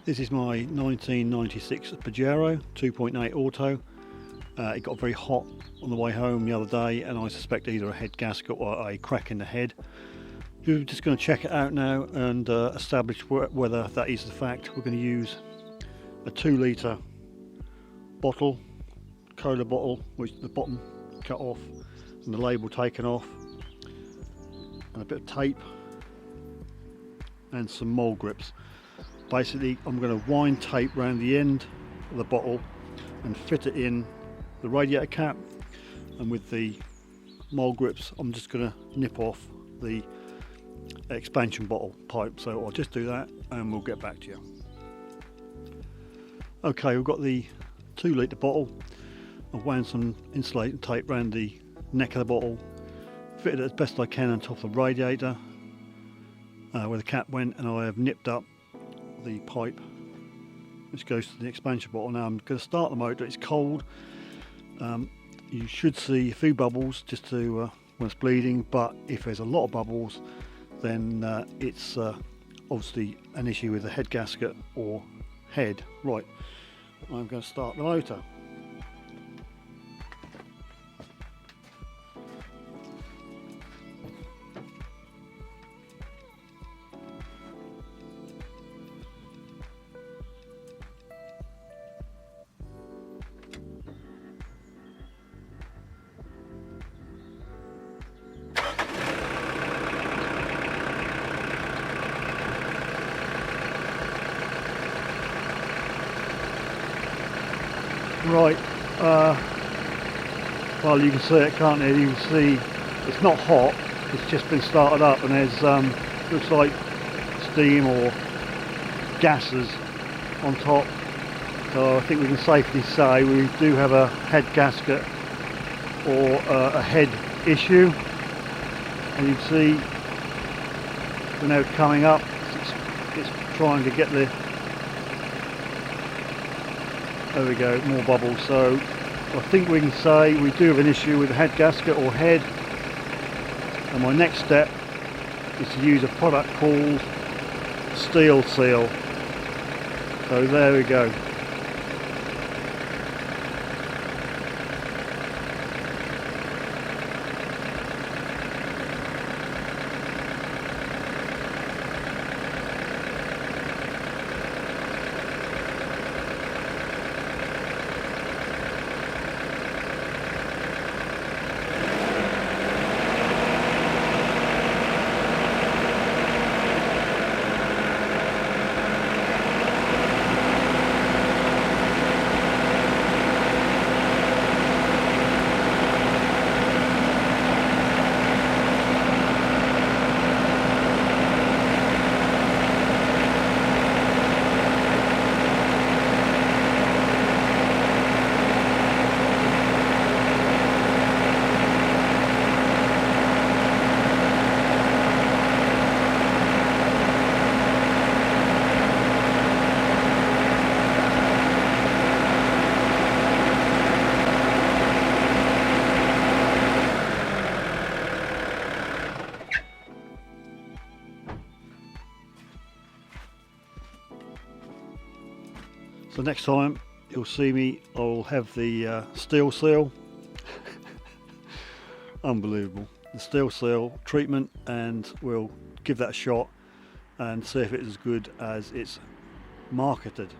This is my 1996 Pajero 2.8 auto. It got very hot on the way home the other day, and I suspect either a head gasket or a crack in the head. We're just going to check it out now and establish whether that is the fact. We're going to use a 2 litre bottle, cola bottle, which the bottom cut off and the label taken off, and a bit of tape and some mold grips. Basically, I'm going to wind tape around the end of the bottle and fit it in the radiator cap, and with the mold grips I'm just going to nip off the expansion bottle pipe. So I'll just do that and we'll get back to you. Okay, we've got the 2 litre bottle. I've wound some insulating tape around the neck of the bottle, fitted it as best I can on top of the radiator where the cap went, and I have nipped up the pipe which goes to the expansion bottle. Now I'm going to start the motor. It's cold. You should see a few bubbles just to when it's bleeding, but if there's a lot of bubbles then it's obviously an issue with the head gasket or head. Right, I'm going to start the motor. Right, well, you can see it, can't you? You can see it's not hot, it's just been started up, and there's looks like steam or gases on top. So I think we can safely say we do have a head gasket or a head issue. And you can see when now coming up, it's trying to get the, there we go, more bubbles. So I think we can say we do have an issue with the head gasket or head, and my next step is to use a product called Steel Seal. So there we go. So next time you'll see me, I'll have the Steel Seal. Unbelievable. The Steel Seal treatment, and we'll give that a shot and see if it's as good as it's marketed.